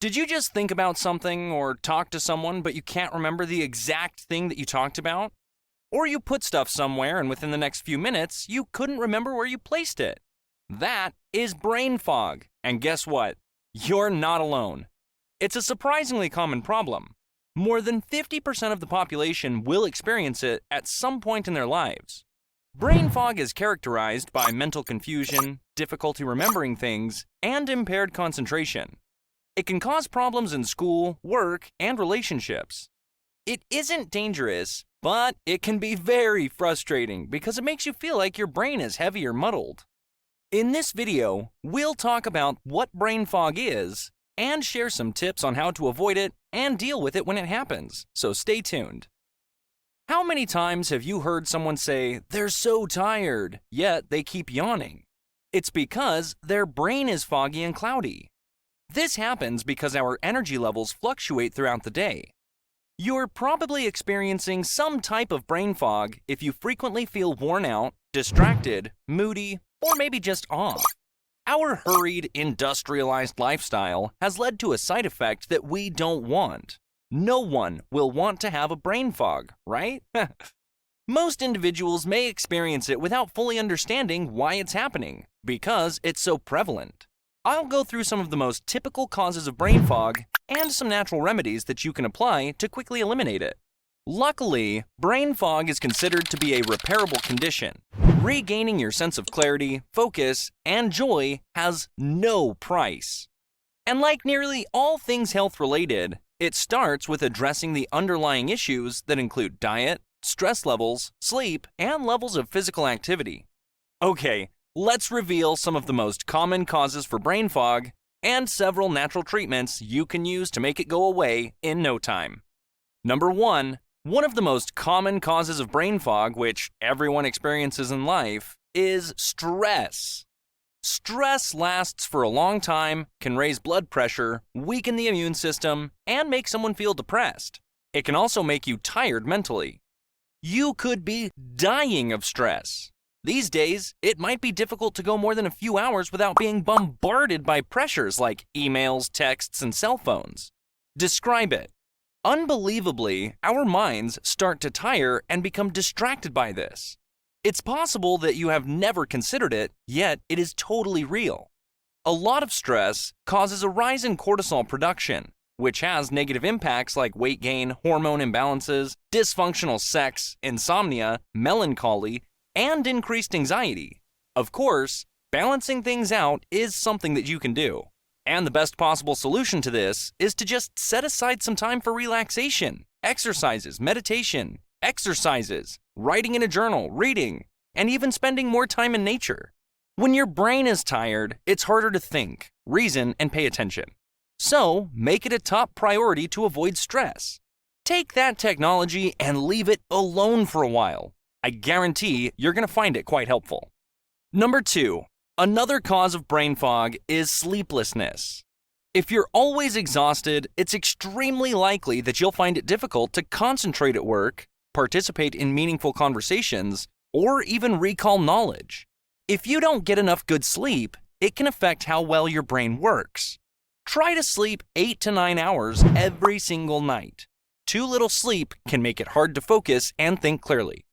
Did you just think about something or talk to someone but you can't remember the exact thing that you talked about? Or you put stuff somewhere and within the next few minutes you couldn't remember where you placed it? That is brain fog. And guess what? You're not alone. It's a surprisingly common problem. More than 50% of the population will experience it at some point in their lives. Brain fog is characterized by mental confusion, difficulty remembering things, and impaired concentration. It can cause problems in school, work, and relationships. It isn't dangerous, but it can be very frustrating because it makes you feel like your brain is heavy or muddled. In this video, we'll talk about what brain fog is and share some tips on how to avoid it and deal with it when it happens, so stay tuned. How many times have you heard someone say, "They're so tired," yet they keep yawning? It's because their brain is foggy and cloudy. This happens because our energy levels fluctuate throughout the day. You're probably experiencing some type of brain fog if you frequently feel worn out, distracted, moody, or maybe just off. Our hurried, industrialized lifestyle has led to a side effect that we don't want. No one will want to have a brain fog, right? Most individuals may experience it without fully understanding why it's happening, because it's so prevalent. I'll go through some of the most typical causes of brain fog and some natural remedies that you can apply to quickly eliminate it. Luckily, brain fog is considered to be a repairable condition. Regaining your sense of clarity, focus, and joy has no price. And like nearly all things health-related, it starts with addressing the underlying issues that include diet, stress levels, sleep, and levels of physical activity. Okay, let's reveal some of the most common causes for brain fog and several natural treatments you can use to make it go away in no time. Number 1, one of the most common causes of brain fog, which everyone experiences in life, is stress. Stress lasts for a long time, can raise blood pressure, weaken the immune system, and make someone feel depressed. It can also make you tired mentally. You could be dying of stress. These days, it might be difficult to go more than a few hours without being bombarded by pressures like emails, texts, and cell phones. Describe it. Unbelievably, our minds start to tire and become distracted by this. It's possible that you have never considered it, yet it is totally real. A lot of stress causes a rise in cortisol production, which has negative impacts like weight gain, hormone imbalances, dysfunctional sex, insomnia, melancholy, and increased anxiety. Of course, balancing things out is something that you can do. And the best possible solution to this is to just set aside some time for relaxation, exercises, meditation, writing in a journal, reading, and even spending more time in nature. When your brain is tired, it's harder to think, reason, and pay attention. So, make it a top priority to avoid stress. Take that technology and leave it alone for a while. I guarantee you're going to find it quite helpful. Number 2, another cause of brain fog is sleeplessness. If you're always exhausted, it's extremely likely that you'll find it difficult to concentrate at work, participate in meaningful conversations, or even recall knowledge. If you don't get enough good sleep, it can affect how well your brain works. Try to sleep 8 to 9 hours every single night. Too little sleep can make it hard to focus and think clearly.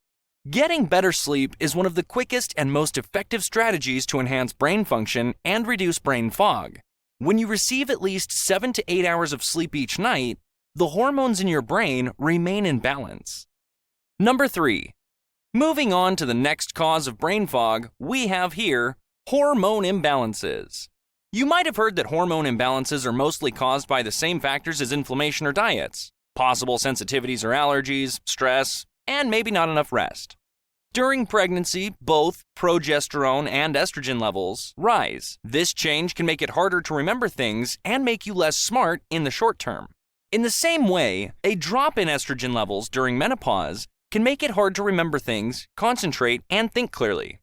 Getting better sleep is one of the quickest and most effective strategies to enhance brain function and reduce brain fog. When you receive at least 7 to 8 hours of sleep each night, the hormones in your brain remain in balance. Number 3. Moving on to the next cause of brain fog, we have here hormone imbalances. You might have heard that hormone imbalances are mostly caused by the same factors as inflammation or diets, possible sensitivities or allergies, stress, and maybe not enough rest. During pregnancy, both progesterone and estrogen levels rise. This change can make it harder to remember things and make you less smart in the short term. In the same way, a drop in estrogen levels during menopause can make it hard to remember things, concentrate, and think clearly.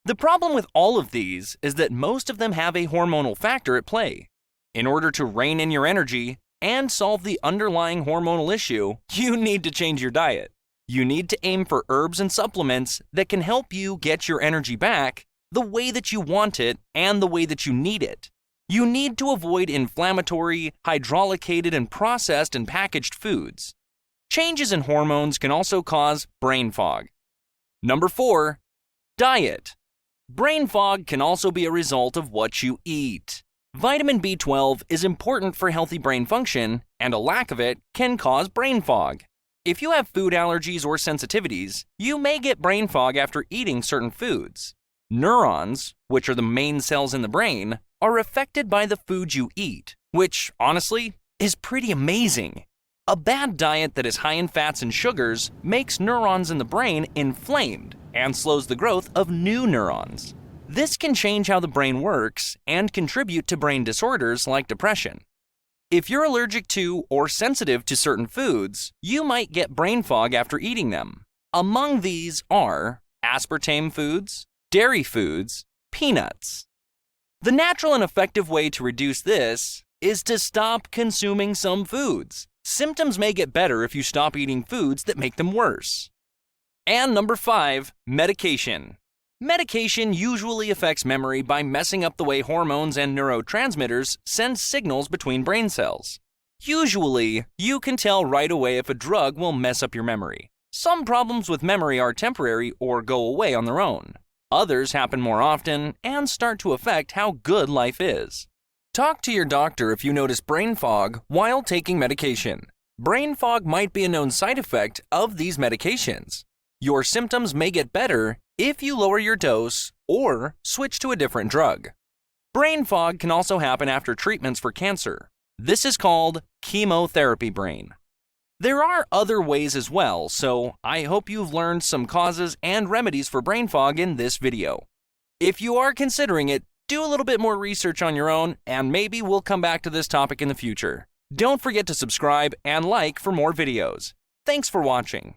The problem with all of these is that most of them have a hormonal factor at play. In order to rein in your energy and solve the underlying hormonal issue, you need to change your diet. You need to aim for herbs and supplements that can help you get your energy back the way that you want it and the way that you need it. You need to avoid inflammatory, hydrolycated, and processed and packaged foods. Changes in hormones can also cause brain fog. Number 4. Diet. Brain fog can also be a result of what you eat. Vitamin B12 is important for healthy brain function, and a lack of it can cause brain fog. If you have food allergies or sensitivities, you may get brain fog after eating certain foods. Neurons, which are the main cells in the brain, are affected by the food you eat, which, honestly, is pretty amazing. A bad diet that is high in fats and sugars makes neurons in the brain inflamed and slows the growth of new neurons. This can change how the brain works and contribute to brain disorders like depression. If you're allergic to or sensitive to certain foods, you might get brain fog after eating them. Among these are aspartame foods, dairy foods, peanuts. The natural and effective way to reduce this is to stop consuming some foods. Symptoms may get better if you stop eating foods that make them worse. And number 5, medication. Medication usually affects memory by messing up the way hormones and neurotransmitters send signals between brain cells. Usually, you can tell right away if a drug will mess up your memory. Some problems with memory are temporary or go away on their own. Others happen more often and start to affect how good life is. Talk to your doctor if you notice brain fog while taking medication. Brain fog might be a known side effect of these medications. Your symptoms may get better if you lower your dose or switch to a different drug. Brain fog can also happen after treatments for cancer. This is called chemotherapy brain. There are other ways as well, so I hope you've learned some causes and remedies for brain fog in this video. If you are considering it, do a little bit more research on your own, and maybe we'll come back to this topic in the future. Don't forget to subscribe and like for more videos. Thanks for watching.